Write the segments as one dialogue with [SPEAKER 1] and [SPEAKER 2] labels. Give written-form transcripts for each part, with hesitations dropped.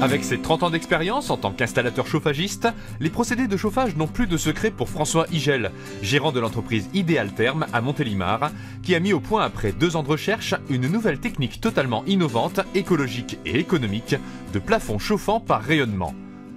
[SPEAKER 1] Avec ses 30 ans d'expérience en tant qu'installateur chauffagiste, les procédés de chauffage n'ont plus de secret pour François Igel, gérant de l'entreprise Idéal Therme à Montélimar, qui a mis au point après 2 ans de recherche une nouvelle technique totalement innovante, écologique et économique de plafond chauffant par rayonnement.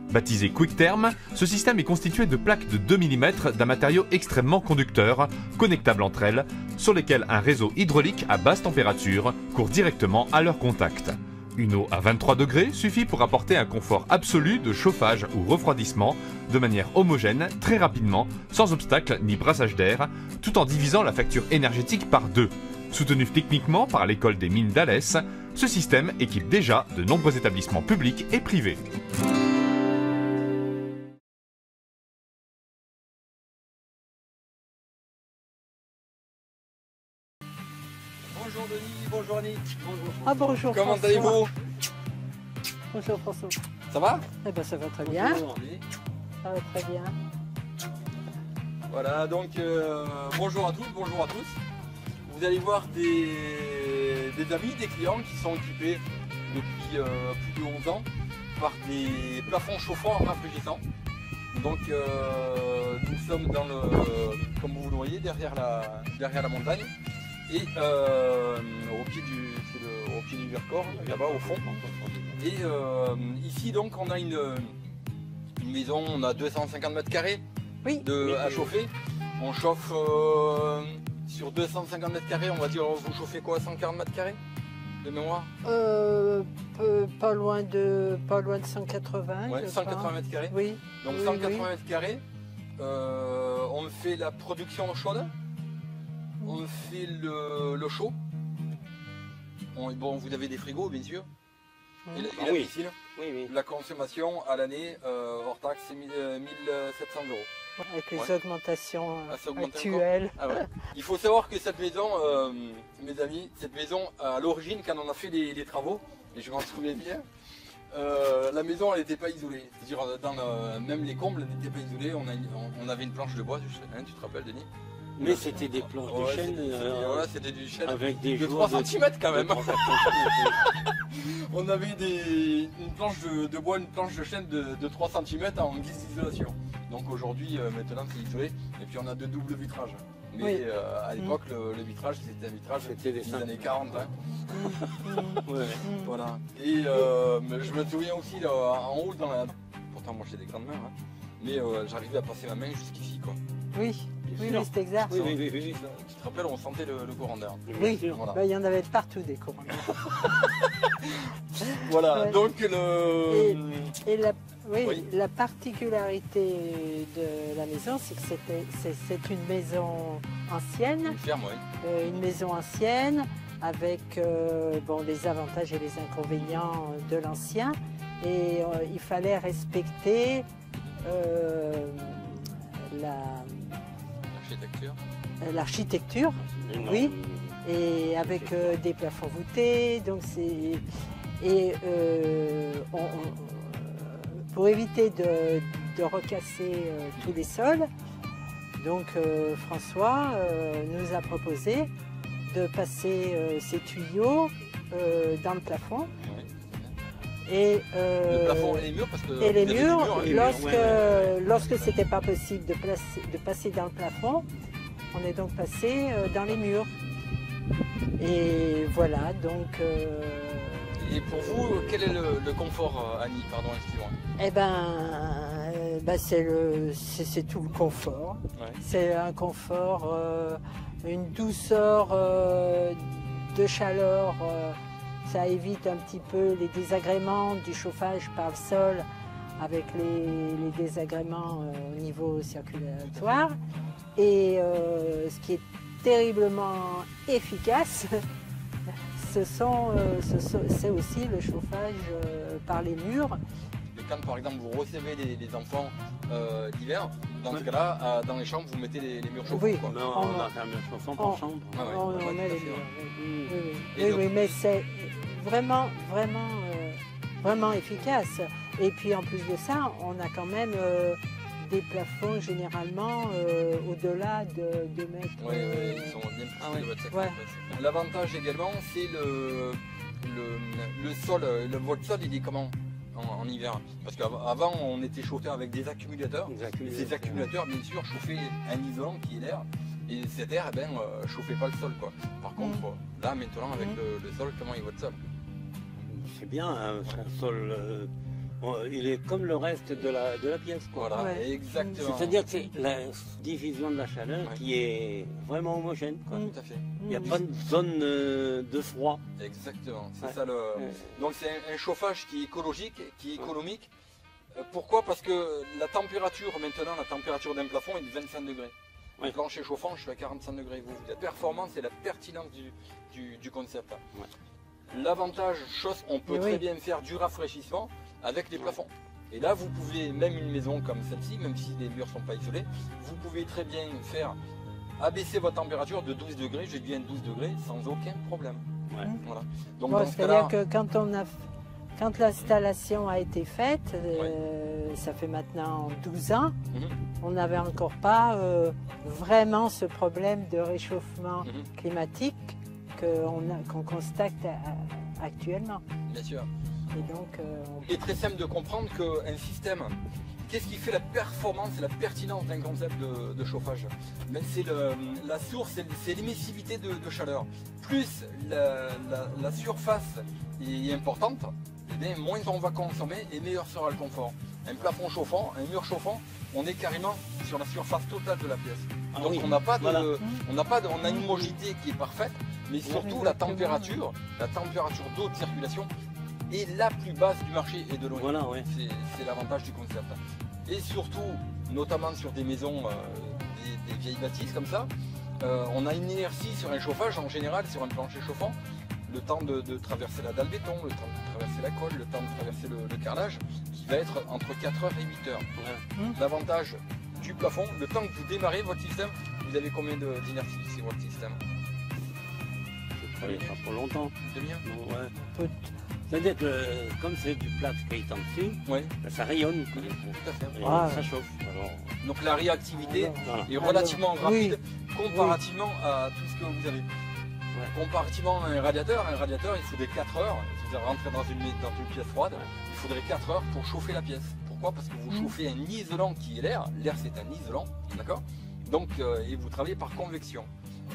[SPEAKER 1] Baptisé Quick Therm, ce système est constitué de plaques de 2 mm d'un matériau extrêmement conducteur, connectables entre elles, sur lesquelles un réseau hydraulique à basse température court directement à leur contact. Une eau à 23 degrés suffit pour apporter un confort absolu de chauffage ou refroidissement de manière homogène, très rapidement, sans obstacle ni brassage d'air, tout en divisant la facture énergétique par 2. Soutenu techniquement par l'école des mines d'Alès, ce système équipe déjà de nombreux établissements publics et privés.
[SPEAKER 2] Bonjour Denis, bonjour Annick. Bonjour.
[SPEAKER 3] Ah bonjour.
[SPEAKER 2] Comment
[SPEAKER 3] François.
[SPEAKER 2] allez-vous?
[SPEAKER 3] Bonjour François.
[SPEAKER 2] Ça va?
[SPEAKER 3] Eh ben ça va très bien.
[SPEAKER 2] Bonjour.
[SPEAKER 3] Ça va très bien.
[SPEAKER 2] Voilà, donc bonjour à toutes, bonjour à tous. Vous allez voir des amis, des clients qui sont équipés depuis plus de 11 ans par des plafonds chauffants rafraîchissants. Donc nous sommes dans le, comme vous le voyez, derrière la montagne. Et au pied du Vercors, là-bas au fond. Et ici donc on a une maison, on a 250 mètres carrés à chauffer. On chauffe sur 250 mètres carrés, on va dire, vous chauffez quoi, 140 mètres carrés de mémoire?
[SPEAKER 3] Pas loin de 180.
[SPEAKER 2] Ouais, 180 mètres carrés.
[SPEAKER 3] Oui.
[SPEAKER 2] Donc
[SPEAKER 3] oui,
[SPEAKER 2] 180 mètres carrés, on fait la production chaude. On fait le chaud. Bon, vous avez des frigos, bien sûr. Et la piscine.
[SPEAKER 4] Oui, oui.
[SPEAKER 2] La consommation à l'année, hors taxe, c'est 1700 €.
[SPEAKER 3] Avec les augmentations
[SPEAKER 2] Ça augmente
[SPEAKER 3] actuelles.
[SPEAKER 2] Ah ouais. Il faut savoir que cette maison, mes amis, cette maison, à l'origine, quand on a fait les travaux, et je m'en souviens bien, la maison, elle n'était pas isolée. C'est-à-dire, même les combles n'étaient pas isolés. On avait une planche de bois, tu te rappelles, Denis?
[SPEAKER 4] Mais c'était des planches de chêne,
[SPEAKER 2] c'était du chêne
[SPEAKER 4] avec des
[SPEAKER 2] de 3 cm quand même. On avait une planche de bois, une planche de chêne de 3 cm en guise d'isolation. Donc aujourd'hui, maintenant c'est isolé. Et puis on a de doubles vitrages. Mais à l'époque, le vitrage, c'était un vitrage des années 40. Hein. Voilà. Et je me souviens aussi là, en haut, pourtant moi j'ai des grandes mains, hein. Mais j'arrivais à passer ma main jusqu'ici, quoi.
[SPEAKER 3] Oui. Oui, c'est exact.
[SPEAKER 2] Oui. Tu te rappelles, on sentait le courant d'air.
[SPEAKER 3] Oui,
[SPEAKER 2] voilà.
[SPEAKER 3] Il y en avait de partout des courants d'air.
[SPEAKER 2] Voilà, donc
[SPEAKER 3] la particularité de la maison, c'est que c'est une maison ancienne.
[SPEAKER 2] Une ferme, oui.
[SPEAKER 3] Une maison ancienne avec les avantages et les inconvénients de l'ancien. Et il fallait respecter l'architecture, oui, et avec des plafonds voûtés, donc pour éviter de recasser tous les sols, donc François nous a proposé de passer ces tuyaux dans le plafond. Et
[SPEAKER 2] le plafond et les murs, parce que
[SPEAKER 3] et les murs, lorsque c'était pas possible de passer dans le plafond, on est donc passé dans les murs. Et voilà, donc...
[SPEAKER 2] Et pour vous, quel est le confort, Annie? Pardon, excusez-moi.
[SPEAKER 3] Eh ben, c'est tout le confort. Ouais. C'est un confort, une douceur de chaleur. Ça évite un petit peu les désagréments du chauffage par le sol avec les désagréments au niveau circulatoire. Et ce qui est terriblement efficace, c'est aussi le chauffage par les murs.
[SPEAKER 2] Et quand par exemple vous recevez des enfants l'hiver, dans ce cas-là, dans les chambres, vous mettez les murs chauffants.
[SPEAKER 3] Oui,
[SPEAKER 4] on a un mur chauffant par chambre.
[SPEAKER 3] On met les murs. Oui, mais c'est vraiment efficace. Et puis en plus de ça, on a quand même des plafonds généralement au-delà de 2 mètres.
[SPEAKER 2] Oui, ils sont bien plus de 2,50 mètres. L'avantage également, c'est le sol. Votre sol, il est comment? en hiver. Parce qu'avant, on était chauffé avec des accumulateurs. Ces accumulateurs, bien sûr, chauffaient un isolant qui est l'air. Et cet air, eh ben, chauffait pas le sol, quoi. Par contre, là, maintenant, avec le sol, comment il va le sol?
[SPEAKER 4] C'est bien, hein, un sol, il est comme le reste de la pièce, quoi.
[SPEAKER 2] Voilà, exactement.
[SPEAKER 4] C'est-à-dire que c'est la diffusion de la chaleur qui est vraiment homogène, quoi.
[SPEAKER 2] Tout à fait.
[SPEAKER 4] Il n'y a pas de zone de froid.
[SPEAKER 2] Exactement, c'est ça le... Donc c'est un chauffage qui est écologique, qui est économique. Pourquoi? Parce que la température, maintenant, la température d'un plafond est de 25 degrés. Le plancher chauffant, je suis à 45 degrés. La performance et la pertinence du concept. L'avantage, on peut très bien faire du rafraîchissement avec les plafonds. Et là, vous pouvez, même une maison comme celle-ci, même si les murs ne sont pas isolés, vous pouvez très bien faire abaisser votre température de 12 degrés, je viens 12 degrés, sans aucun problème. Voilà. Donc,
[SPEAKER 3] c'est-à-dire que quand l'installation a été faite, ça fait maintenant 12 ans, on n'avait encore pas vraiment ce problème de réchauffement climatique qu'on constate actuellement.
[SPEAKER 2] Bien sûr.
[SPEAKER 3] Et donc,
[SPEAKER 2] il est très simple de comprendre qu'un système, qu'est-ce qui fait la performance et la pertinence d'un concept de chauffage? C'est la source, c'est l'émissivité de chaleur. Plus la surface est importante, et bien, moins on va consommer et meilleur sera le confort. Un plafond chauffant, un mur chauffant, on est carrément sur la surface totale de la pièce. Donc on n'a pas on a une homogénéité qui est parfaite, mais surtout la température d'eau de circulation est la plus basse du marché et de loin.
[SPEAKER 4] Voilà,
[SPEAKER 2] c'est l'avantage du concept. Et surtout, notamment sur des maisons, des vieilles bâtisses comme ça, on a une inertie sur un chauffage en général, sur un plancher chauffant, le temps de traverser la dalle béton, le temps de traverser la colle, le temps de traverser le carrelage, qui va être entre 4h et 8h. L'avantage du plafond, le temps que vous démarrez votre système, vous avez combien d'inertie sur votre système?
[SPEAKER 4] Pas pour longtemps.
[SPEAKER 2] Une demi-heure?
[SPEAKER 4] C'est-à-dire que comme c'est du plâtre qui est en dessus, ça rayonne.
[SPEAKER 2] Tout à fait.
[SPEAKER 4] Ça chauffe. Alors...
[SPEAKER 2] Donc la réactivité est relativement rapide comparativement à tout ce que vous avez. Comparativement à un radiateur, il faudrait 4 heures. Si vous rentrez dans une pièce froide, il faudrait 4 heures pour chauffer la pièce. Pourquoi? Parce que vous chauffez un isolant qui est l'air. L'air, c'est un isolant, d'accord? Donc, et vous travaillez par convection.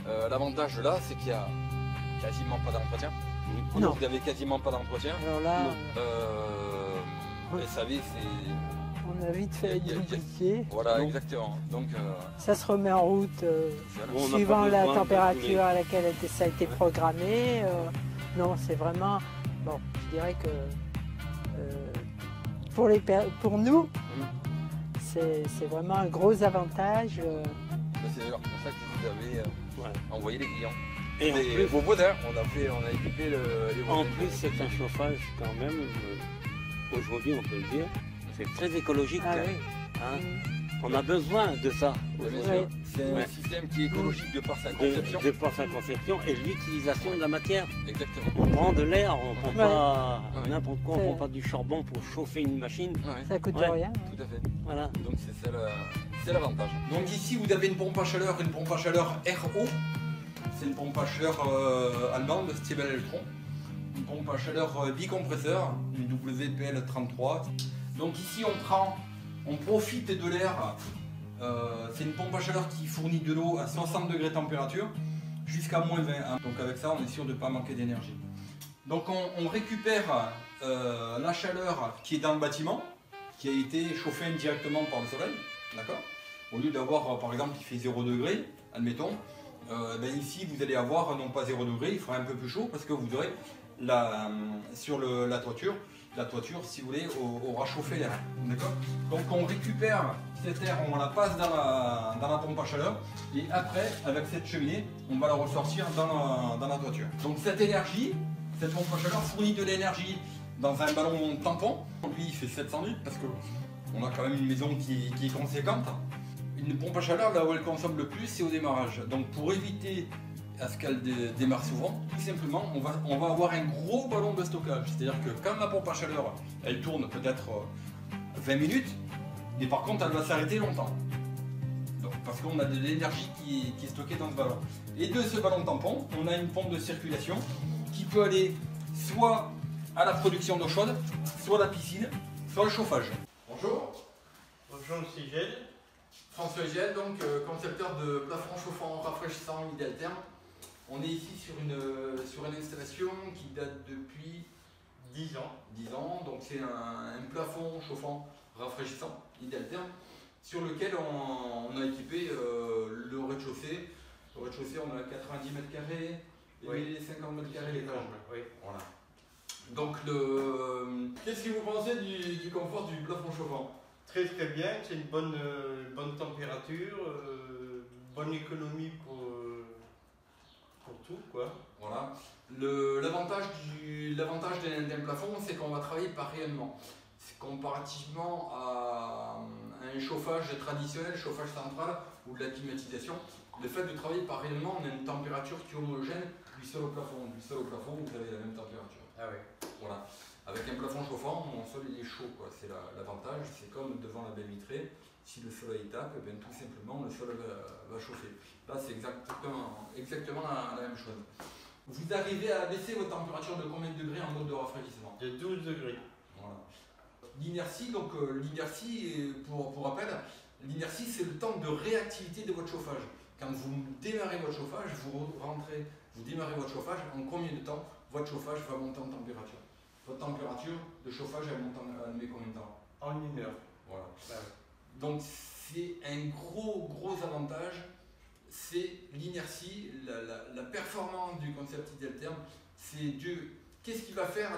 [SPEAKER 2] L'avantage là, c'est qu'il n'y a quasiment pas d'entretien. Vous n'avez quasiment pas d'entretien.
[SPEAKER 3] Alors là,
[SPEAKER 2] SAV, c'est...
[SPEAKER 3] On a vite fait d'oublier.
[SPEAKER 2] Voilà, exactement. Donc,
[SPEAKER 3] ça se remet en route suivant la température à laquelle ça a été programmé. Non, c'est vraiment... Bon, je dirais que pour nous, c'est vraiment un gros avantage.
[SPEAKER 2] C'est d'ailleurs pour ça que vous avez envoyé les clients.
[SPEAKER 4] Et en plus,
[SPEAKER 2] vos bonheurs, on a équipé les
[SPEAKER 4] en plus, c'est un chauffage quand même, aujourd'hui on peut le dire, c'est très écologique. On a besoin de ça.
[SPEAKER 2] C'est un système qui est écologique de par sa conception.
[SPEAKER 4] De par sa conception et l'utilisation de la matière.
[SPEAKER 2] Exactement.
[SPEAKER 4] On prend de l'air, on ne prend pas n'importe quoi, on ne prend pas du charbon pour chauffer une machine.
[SPEAKER 3] Ça coûte rien.
[SPEAKER 2] Tout à fait.
[SPEAKER 4] Voilà.
[SPEAKER 2] Donc c'est l'avantage. Donc ici vous avez une pompe à chaleur RO. C'est une pompe à chaleur allemande de Stiebel Electron. Une pompe à chaleur bicompresseur, une WPL33. Donc ici on profite de l'air. C'est une pompe à chaleur qui fournit de l'eau à 60 degrés de température jusqu'à moins 20. Donc avec ça on est sûr de ne pas manquer d'énergie. Donc on récupère la chaleur qui est dans le bâtiment, qui a été chauffée indirectement par le soleil. D'accord? Au lieu d'avoir par exemple qui fait 0 degré, admettons, ici vous allez avoir non pas 0 degré, il fera un peu plus chaud parce que vous aurez sur la toiture, si vous voulez, aura chauffé l'air. D'accord? Donc on récupère cet air, on la passe dans la pompe à chaleur et après avec cette cheminée on va la ressortir dans la toiture. Donc cette énergie, cette pompe à chaleur fournit de l'énergie dans un ballon tampon. Lui il fait 700 litres parce qu'on a quand même une maison qui est conséquente. Une pompe à chaleur, là où elle consomme le plus, c'est au démarrage. Donc pour éviter à ce qu'elle démarre souvent, tout simplement, on va avoir un gros ballon de stockage. C'est-à-dire que quand la pompe à chaleur, elle tourne peut-être 20 minutes, mais par contre, elle va s'arrêter longtemps. Donc, parce qu'on a de l'énergie qui est stockée dans ce ballon. Et de ce ballon tampon, on a une pompe de circulation qui peut aller soit à la production d'eau chaude, soit la piscine, soit le chauffage. Bonjour.
[SPEAKER 5] Bonjour, je suis Gilles.
[SPEAKER 2] François Gilles, donc concepteur de plafond chauffant rafraîchissant Idealtherm. On est ici sur une installation qui date depuis
[SPEAKER 5] 10 ans.
[SPEAKER 2] 10 ans, donc c'est un plafond chauffant rafraîchissant Idealtherm sur lequel on a équipé le rez-de-chaussée. Au rez-de-chaussée, on a 90 mètres carrés et 50 mètres carrés l'étage.
[SPEAKER 5] Oui.
[SPEAKER 2] Voilà. Donc, qu'est-ce que vous pensez du confort du plafond chauffant?
[SPEAKER 5] Très très bien, c'est une bonne température, bonne économie pour tout, quoi.
[SPEAKER 2] Voilà. L'avantage d'un plafond, c'est qu'on va travailler par rayonnement. Comparativement à un chauffage traditionnel, chauffage central ou de la climatisation, le fait de travailler par rayonnement, on a une température qui est homogène du sol au plafond. Du sol au plafond, vous avez la même température.
[SPEAKER 5] Ah oui.
[SPEAKER 2] Voilà. Avec un plafond chauffant, mon sol il est chaud, quoi. C'est l'avantage. C'est comme devant la baie vitrée. Si le soleil tape, ben, tout simplement le sol va chauffer. Là, c'est exactement la même chose. Vous arrivez à baisser votre température de combien de degrés en mode de rafraîchissement?
[SPEAKER 5] De 12 degrés.
[SPEAKER 2] Voilà. L'inertie, donc l'inertie, pour rappel, l'inertie c'est le temps de réactivité de votre chauffage. Quand vous démarrez votre chauffage, vous démarrez votre chauffage, en combien de temps votre chauffage va monter en température? Votre température de chauffage, elle monte en combien de temps?
[SPEAKER 5] En 1 heure.
[SPEAKER 2] Voilà.
[SPEAKER 5] Ah oui.
[SPEAKER 2] Donc c'est un gros avantage, c'est l'inertie, la performance du concept Idealtherm. C'est qu'est-ce qui va faire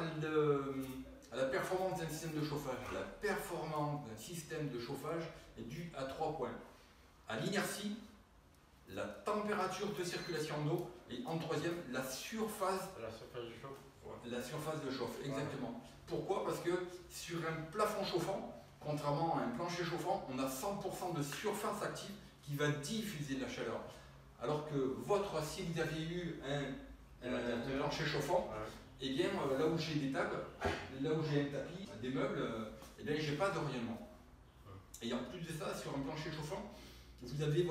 [SPEAKER 2] à la performance d'un système de chauffage? La performance d'un système de chauffage est due à 3 points. À l'inertie, la température de circulation d'eau et en troisième, la surface.
[SPEAKER 5] La surface de chauffe.
[SPEAKER 2] Ouais. La surface de chauffe, exactement. Ouais. Pourquoi? Parce que sur un plafond chauffant, contrairement à un plancher chauffant, on a 100% de surface active qui va diffuser de la chaleur. Alors que si vous aviez eu un plancher chauffant, ouais. Eh bien là où j'ai des tables, là où j'ai un tapis, des meubles, eh bien j'ai pas de rayonnement. Et en plus de ça, sur un plancher chauffant, vous avez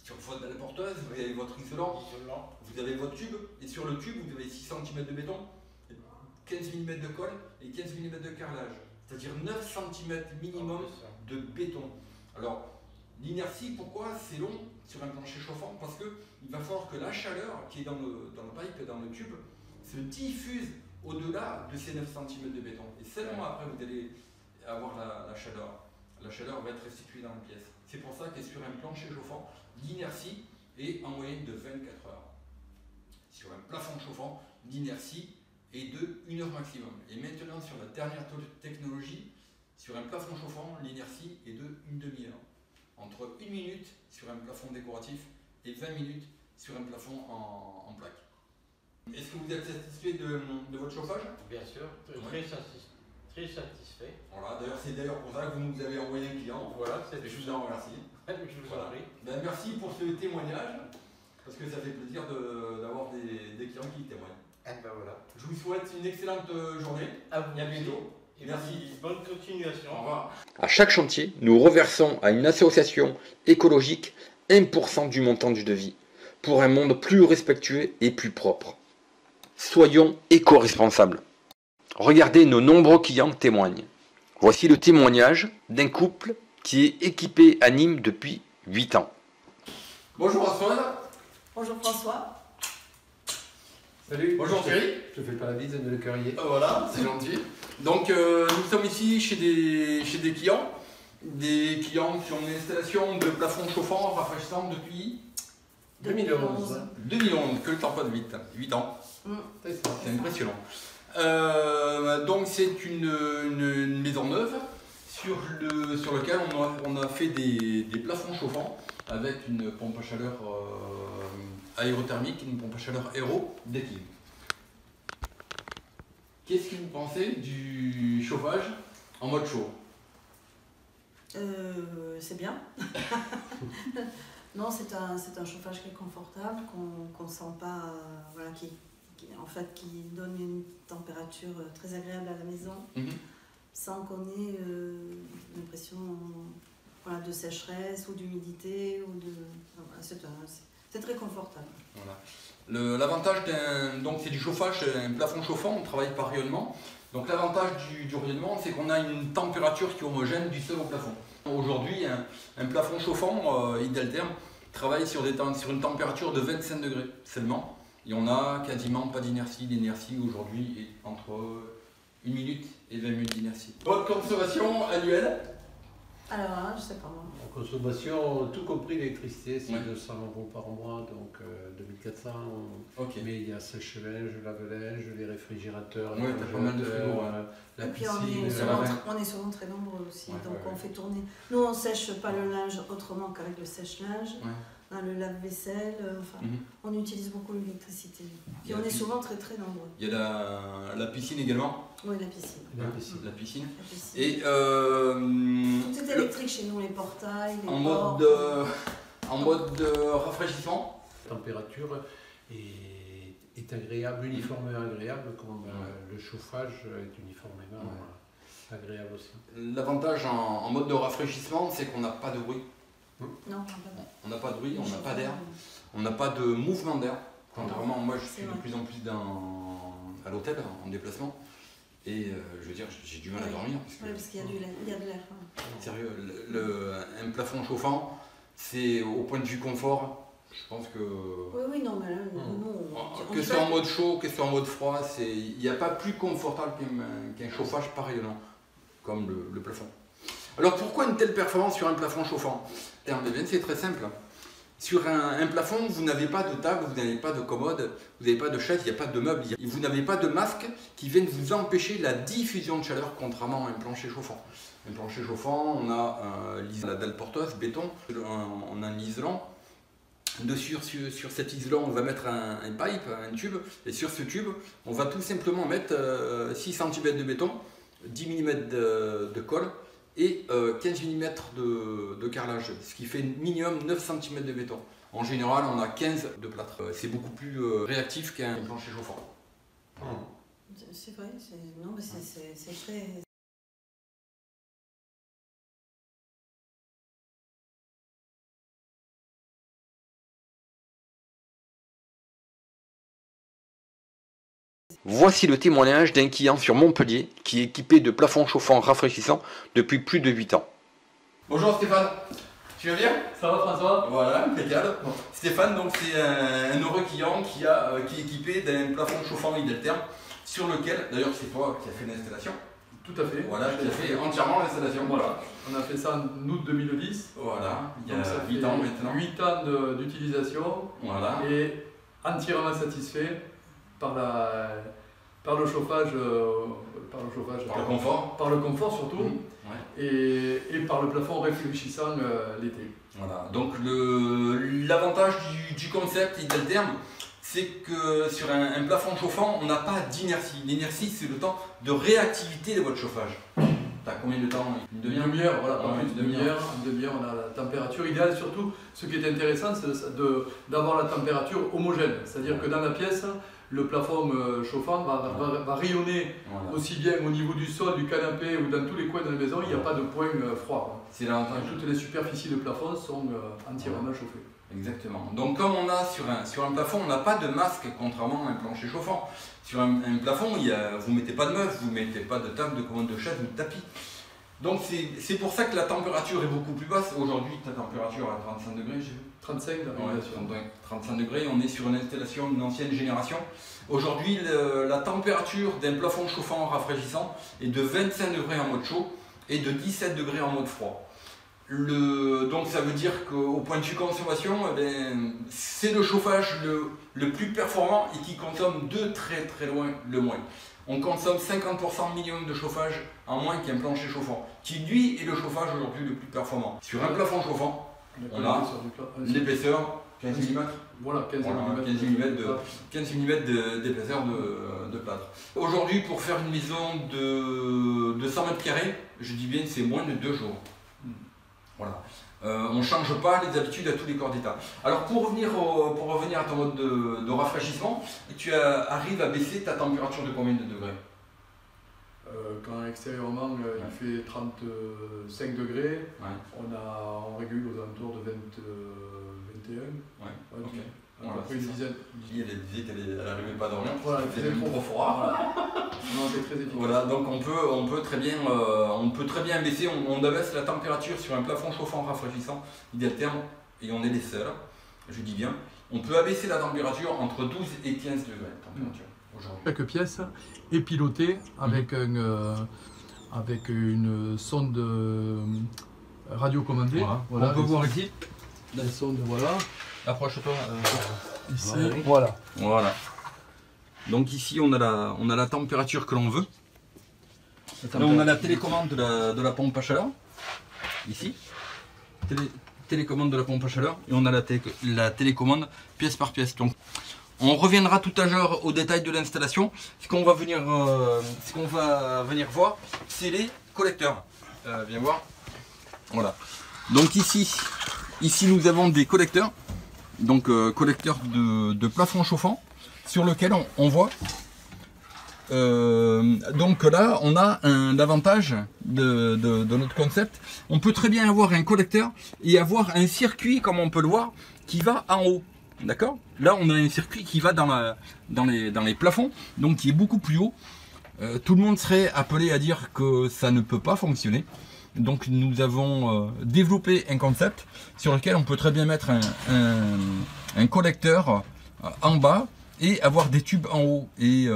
[SPEAKER 2] sur votre dalle porteuse, vous avez votre isolant, vous avez votre tube, et sur le tube, vous avez 6 cm de béton, 15 mm de colle et 15 mm de carrelage. C'est-à-dire 9 cm minimum de béton. Alors, l'inertie, pourquoi c'est long sur un plancher chauffant? Parce qu'il va falloir que la chaleur qui est dans le pipe, dans le tube, se diffuse au-delà de ces 9 cm de béton. Et seulement après, vous allez avoir la chaleur. La chaleur va être restituée dans la pièce. C'est pour ça que sur un plancher chauffant, l'inertie est en moyenne de 24 heures. Sur un plafond chauffant, l'inertie est de 1 heure maximum. Et maintenant, sur la dernière technologie, sur un plafond chauffant, l'inertie est de 1 demi-heure. Entre 1 minute sur un plafond décoratif et 20 minutes sur un plafond en plaque. Est-ce que vous êtes satisfait de votre chauffage?
[SPEAKER 5] Bien sûr, très satisfait.
[SPEAKER 2] Voilà, c'est d'ailleurs pour ça que vous nous avez envoyé un client.
[SPEAKER 5] Voilà,
[SPEAKER 2] je vous en remercie.
[SPEAKER 5] Je vous en prie.
[SPEAKER 2] Ben, merci pour ce témoignage, parce que ça fait plaisir d'avoir des clients qui témoignent.
[SPEAKER 5] Et ben voilà.
[SPEAKER 2] Je vous souhaite une excellente journée.
[SPEAKER 5] À vous.
[SPEAKER 2] Et à bientôt.
[SPEAKER 5] Et
[SPEAKER 2] merci.
[SPEAKER 5] Bonne continuation.
[SPEAKER 2] Au revoir.
[SPEAKER 6] À chaque chantier, nous reversons à une association écologique 1% du montant du devis pour un monde plus respectueux et plus propre. Soyons éco-responsables. Regardez, nos nombreux clients témoignent. Voici le témoignage d'un couple qui est équipé à Nîmes depuis 8 ans.
[SPEAKER 2] Bonjour Antoine.
[SPEAKER 7] Bonjour François.
[SPEAKER 8] Salut.
[SPEAKER 2] Bonjour Thierry.
[SPEAKER 8] Je te fais pas la bise de le cœurier.
[SPEAKER 2] Voilà, c'est gentil. Donc nous sommes ici chez des clients qui ont une installation de plafond chauffant rafraîchissant depuis
[SPEAKER 8] 2011.
[SPEAKER 2] 2011, que le temps passe vite, 8 ans. C'est impressionnant. Donc c'est une maison neuve sur laquelle on a fait des plafonds chauffants avec une pompe à chaleur aérothermique, une pompe à chaleur aéro Declim. Qu'est-ce que vous pensez du chauffage en mode chaud?
[SPEAKER 7] C'est bien. Non, c'est un chauffage qui est confortable, qu'on ne sent pas, voilà, qui donne une température très agréable à la maison, sans qu'on ait l'impression de sécheresse ou d'humidité. Voilà, c'est c'est très confortable.
[SPEAKER 2] Voilà. L'avantage donc c'est du chauffage, un plafond chauffant, on travaille par rayonnement. Donc l'avantage du rayonnement, c'est qu'on a une température qui est homogène du sol au plafond. Aujourd'hui, un plafond chauffant Ideltherm travaille sur une température de 25 degrés seulement. Et on n'a quasiment pas d'inertie. L'inertie aujourd'hui est entre 1 minute et 20 minutes d'inertie. Votre consommation annuelle?
[SPEAKER 7] Alors là, je sais pas moi.
[SPEAKER 5] En consommation, tout compris l'électricité, c'est
[SPEAKER 2] Ouais.
[SPEAKER 5] 200 € par mois, donc 2400.
[SPEAKER 2] Ok.
[SPEAKER 5] Mais il y a sèche-linge, lave-linge, les réfrigérateurs,
[SPEAKER 2] Ouais, t'as pas mal de frigo,
[SPEAKER 5] la
[SPEAKER 7] Et puis
[SPEAKER 5] piscine.
[SPEAKER 7] on est souvent très nombreux aussi,
[SPEAKER 2] Ouais,
[SPEAKER 7] donc
[SPEAKER 5] ouais,
[SPEAKER 7] on fait tourner. Nous on sèche pas le linge autrement qu'avec le sèche-linge,
[SPEAKER 2] Ouais.
[SPEAKER 7] dans le lave-vaisselle, enfin, on utilise beaucoup l'électricité.
[SPEAKER 2] Il y
[SPEAKER 7] Et
[SPEAKER 2] a
[SPEAKER 7] on
[SPEAKER 2] la
[SPEAKER 7] est
[SPEAKER 2] piscine.
[SPEAKER 7] souvent très très nombreux.
[SPEAKER 2] Il y a la piscine également.
[SPEAKER 7] Oui, la piscine.
[SPEAKER 5] La piscine.
[SPEAKER 2] La piscine.
[SPEAKER 7] La piscine.
[SPEAKER 2] Et
[SPEAKER 7] Tout est électrique chez nous, les portails, les
[SPEAKER 2] en
[SPEAKER 7] portes.
[SPEAKER 2] mode rafraîchissement.
[SPEAKER 5] La température est agréable, uniformément agréable, comme le chauffage est uniformément agréable aussi.
[SPEAKER 2] L'avantage en mode de rafraîchissement, c'est qu'on n'a pas de bruit.
[SPEAKER 7] Non,
[SPEAKER 2] On n'a pas de bruit, on n'a pas
[SPEAKER 7] chauffage,
[SPEAKER 2] d'air, on n'a pas de mouvement d'air. Contrairement, moi je
[SPEAKER 7] C'est
[SPEAKER 2] suis de
[SPEAKER 7] vrai.
[SPEAKER 2] plus en plus à l'hôtel, en déplacement. Et je veux dire, j'ai du mal à
[SPEAKER 7] Ouais.
[SPEAKER 2] dormir.
[SPEAKER 7] Oui, parce qu'il y a de l'air.
[SPEAKER 2] Sérieux, un plafond chauffant, c'est au point de vue confort, je pense que...
[SPEAKER 7] Oui, non, mais là, nous,
[SPEAKER 2] Que ce soit en mode chaud, que ce soit en mode froid, il n'y a pas plus confortable qu'un chauffage par rayonnant, comme le plafond. Alors pourquoi une telle performance sur un plafond chauffant? Eh bien, c'est très simple. Sur un plafond, vous n'avez pas de table, vous n'avez pas de commode, vous n'avez pas de chaise, il n'y a pas de meubles, vous n'avez pas de masque qui viennent vous empêcher la diffusion de chaleur, contrairement à un plancher chauffant. Un plancher chauffant, on a la dalle porteuse, béton, on a un isolant. Dessus, sur cet isolant, on va mettre un pipe, un tube, et sur ce tube, on va tout simplement mettre 6 cm de béton, 10 mm de colle et 15 mm de carrelage, ce qui fait minimum 9 cm de béton. En général, on a 15 de plâtre. C'est beaucoup plus réactif qu'un plancher chauffant.
[SPEAKER 7] C'est vrai, non, mais c'est très...
[SPEAKER 6] Voici le témoignage d'un client sur Montpellier qui est équipé de plafonds chauffants rafraîchissants depuis plus de 8 ans.
[SPEAKER 2] Bonjour Stéphane, tu vas bien?
[SPEAKER 9] Ça va François?
[SPEAKER 2] Voilà, impeccable. Bon. Stéphane, donc c'est un heureux client qui est équipé d'un plafond chauffant Ideltherm sur lequel, d'ailleurs c'est toi qui as fait l'installation.
[SPEAKER 9] Tout à fait.
[SPEAKER 2] Voilà, qui a fait entièrement l'installation.
[SPEAKER 9] Voilà, on a fait ça en août 2010.
[SPEAKER 2] Voilà, il y a
[SPEAKER 9] Donc ça
[SPEAKER 2] 8
[SPEAKER 9] fait
[SPEAKER 2] ans maintenant.
[SPEAKER 9] 8 ans d'utilisation
[SPEAKER 2] Voilà.
[SPEAKER 9] et entièrement satisfait par le chauffage,
[SPEAKER 2] Par le confort.
[SPEAKER 9] par le confort surtout,
[SPEAKER 2] Ouais.
[SPEAKER 9] et par le plafond réfléchissant l'été.
[SPEAKER 2] Voilà, donc l'avantage du concept Ideltherm, c'est que sur un plafond chauffant, on n'a pas d'inertie. L'inertie, c'est le temps de réactivité de votre chauffage. T'as combien de temps? Une demi-heure?
[SPEAKER 9] Une demi-heure, voilà, pas
[SPEAKER 2] Ouais,
[SPEAKER 9] plus,
[SPEAKER 2] une demi-heure.
[SPEAKER 9] une demi-heure, on a la température idéale. Surtout, ce qui est intéressant, c'est d'avoir la température homogène. C'est-à-dire que dans la pièce, le plafond chauffant va rayonner
[SPEAKER 2] Voilà.
[SPEAKER 9] aussi bien au niveau du sol, du canapé ou dans tous les coins de la maison, il n'y a pas de point froid.
[SPEAKER 2] C'est l'avantage.
[SPEAKER 9] Toutes les superficies de plafond sont entièrement chauffées.
[SPEAKER 2] Exactement. Donc comme on a sur un plafond, on n'a pas de masque, contrairement à un plancher chauffant. Sur un plafond, vous ne mettez pas de meubles, vous ne mettez pas de table, de commande de chaise ou de tapis. Donc c'est pour ça que la température est beaucoup plus basse. Aujourd'hui, ta température est à 35 degrés, j'ai vu.
[SPEAKER 9] 35 dans
[SPEAKER 2] Ouais,
[SPEAKER 9] l'habitation.
[SPEAKER 2] 35 degrés, on est sur une installation d'une ancienne génération. Aujourd'hui, la température d'un plafond chauffant rafraîchissant est de 25 degrés en mode chaud et de 17 degrés en mode froid. Donc ça veut dire qu'au point de vue consommation, c'est le chauffage le plus performant et qui consomme de très loin le moins. On consomme 50% minimum de chauffage en moins qu'un plancher chauffant, qui lui est le chauffage aujourd'hui le plus performant. Sur un plafond chauffant, on a l'épaisseur 15 mm.
[SPEAKER 9] Voilà, 15
[SPEAKER 2] mm d'épaisseur de plâtre. Aujourd'hui, pour faire une maison de 100 mètres carrés, je dis bien c'est moins de 2 jours. Voilà. On ne change pas les habitudes à tous les corps d'état. Alors pour revenir à ton mode de rafraîchissement, tu arrives à baisser ta température de combien de degrés?
[SPEAKER 9] Quand extérieurement il fait 35 degrés, on régule aux alentours de 21.
[SPEAKER 2] Ok.
[SPEAKER 9] À peu près une dizaine.
[SPEAKER 2] Elle disait qu'elle n'arrivait pas à dormir.
[SPEAKER 9] Voilà,
[SPEAKER 2] c'était trop froid.
[SPEAKER 9] Non, c'est très efficace.
[SPEAKER 2] Voilà, donc on peut très bien baisser, on abaisse la température sur un plafond chauffant rafraîchissant Idealtherm, et on est les seuls, je dis bien. On peut abaisser la température entre 12 et 15 degrés de température aujourd'hui.
[SPEAKER 9] Chaque pièce est pilotée avec, avec une sonde radiocommandée.
[SPEAKER 2] Voilà. On peut voir ici.
[SPEAKER 9] La sonde, voilà.
[SPEAKER 2] Approche-toi.
[SPEAKER 9] Ici, voilà.
[SPEAKER 2] Donc ici on a la température que l'on veut. Là on a la télécommande de la pompe à chaleur. Ici. Télécommande de la pompe à chaleur. Et on a la télécommande pièce par pièce. Donc on reviendra tout à l'heure au détail de l'installation. Ce qu'on va venir voir, c'est les collecteurs. Viens voir. Voilà. Donc ici nous avons des collecteurs. Donc collecteur de plafond chauffant sur lequel on voit donc là on a un avantage de notre concept. On peut très bien avoir un collecteur et avoir un circuit, comme on peut le voir, qui va en haut, d'accord. Là on a un circuit qui va dans les plafonds, donc qui est beaucoup plus haut. Tout le monde serait appelé à dire que ça ne peut pas fonctionner. Donc nous avons développé un concept sur lequel on peut très bien mettre un collecteur en bas et avoir des tubes en haut, et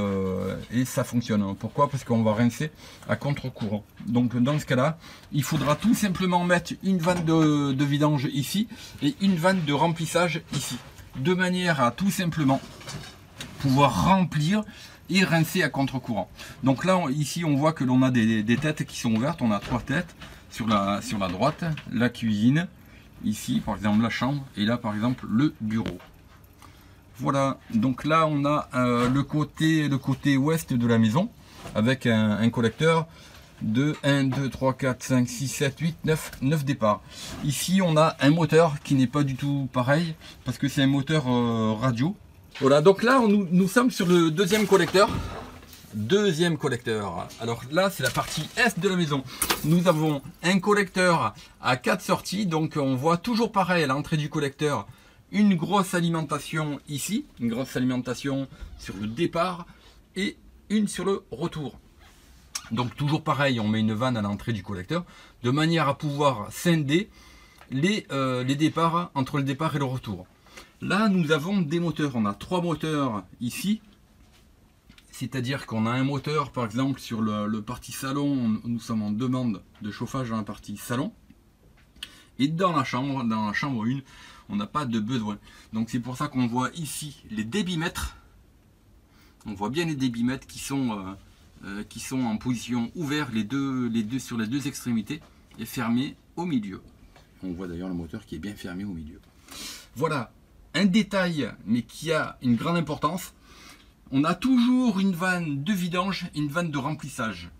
[SPEAKER 2] ça fonctionne. Pourquoi? Parce qu'on va rincer à contre-courant. Donc dans ce cas là il faudra tout simplement mettre une vanne de vidange ici et une vanne de remplissage ici, de manière à tout simplement pouvoir remplir et rincer à contre-courant. Donc là ici on voit que l'on a des têtes qui sont ouvertes. On a 3 têtes sur la droite, la cuisine, ici par exemple la chambre, et là par exemple le bureau. Voilà, donc là on a le côté ouest de la maison avec un collecteur de 1, 2, 3, 4, 5, 6, 7, 8, 9 départs. Ici on a un moteur qui n'est pas du tout pareil parce que c'est un moteur radio. Voilà, donc là nous sommes sur le deuxième collecteur. Alors là c'est la partie est de la maison. Nous avons un collecteur à 4 sorties, donc on voit toujours pareil à l'entrée du collecteur une grosse alimentation ici, une grosse alimentation sur le départ et une sur le retour. Donc toujours pareil, on met une vanne à l'entrée du collecteur de manière à pouvoir scinder les départs entre le départ et le retour. Là nous avons des moteurs, on a 3 moteurs ici. C'est-à-dire qu'on a un moteur, par exemple, sur le partie salon, nous sommes en demande de chauffage dans la partie salon. Et dans la chambre 1, on n'a pas de besoin. Donc c'est pour ça qu'on voit ici les débitmètres. On voit bien les débitmètres qui sont en position ouverte, sur les deux extrémités, et fermés au milieu. On voit d'ailleurs le moteur qui est bien fermé au milieu. Voilà, un détail, mais qui a une grande importance. On a toujours une vanne de vidange et une vanne de remplissage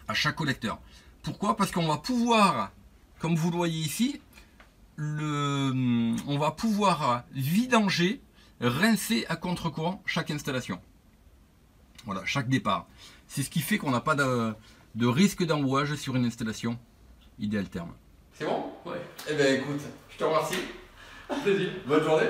[SPEAKER 2] à chaque collecteur. Pourquoi? Parce qu'on va pouvoir, comme vous le voyez ici, on va pouvoir vidanger, rincer à contre-courant chaque installation. Voilà, chaque départ. C'est ce qui fait qu'on n'a pas de risque d'embouage sur une installation Idealtherm. C'est bon?
[SPEAKER 9] Ouais.
[SPEAKER 2] Eh bien écoute, je te remercie.
[SPEAKER 9] Plaisir.
[SPEAKER 2] Bonne journée.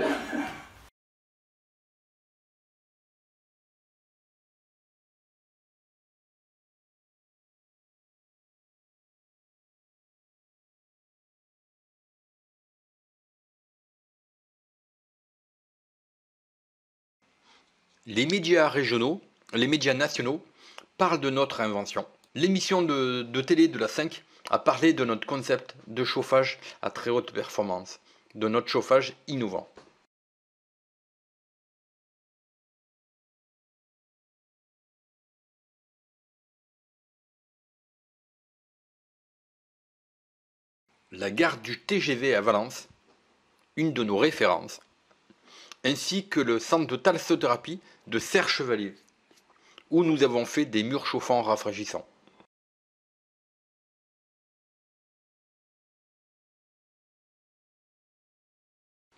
[SPEAKER 6] Les médias régionaux, les médias nationaux parlent de notre invention. L'émission de télé de la 5 a parlé de notre concept de chauffage à très haute performance, de notre chauffage innovant. La gare du TGV à Valence, une de nos références, ainsi que le centre de thalassothérapie de Serre-Chevalier, où nous avons fait des murs chauffants rafraîchissants.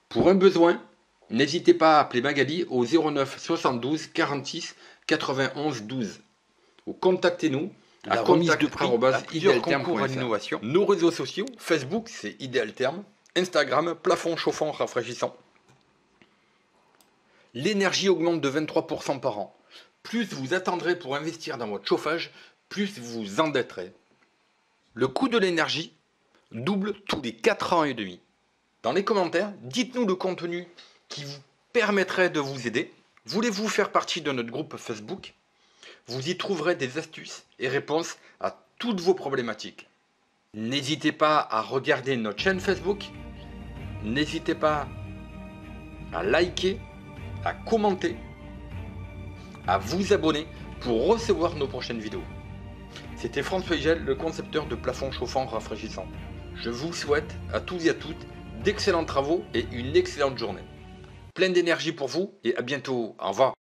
[SPEAKER 6] Pour un besoin, n'hésitez pas à appeler Magali au 09 72 46 91 12 ou contactez-nous à
[SPEAKER 2] La remise de
[SPEAKER 6] contact
[SPEAKER 2] prix
[SPEAKER 6] arobase
[SPEAKER 2] à plusieurs
[SPEAKER 6] idealterme.fr.
[SPEAKER 2] concours à l'innovation.
[SPEAKER 6] Nos réseaux sociaux, Facebook c'est Idéal Terme, Instagram plafond chauffant rafraîchissant. L'énergie augmente de 23% par an. Plus vous attendrez pour investir dans votre chauffage, plus vous vous endetterez. Le coût de l'énergie double tous les 4 ans et demi. Dans les commentaires, dites-nous le contenu qui vous permettrait de vous aider. Voulez-vous faire partie de notre groupe Facebook? Vous y trouverez des astuces et réponses à toutes vos problématiques. N'hésitez pas à regarder notre chaîne Facebook. N'hésitez pas à liker, à commenter, à vous abonner pour recevoir nos prochaines vidéos. C'était François Igel, le concepteur de plafonds chauffants rafraîchissants. Je vous souhaite à tous et à toutes d'excellents travaux et une excellente journée. Plein d'énergie pour vous et à bientôt. Au revoir.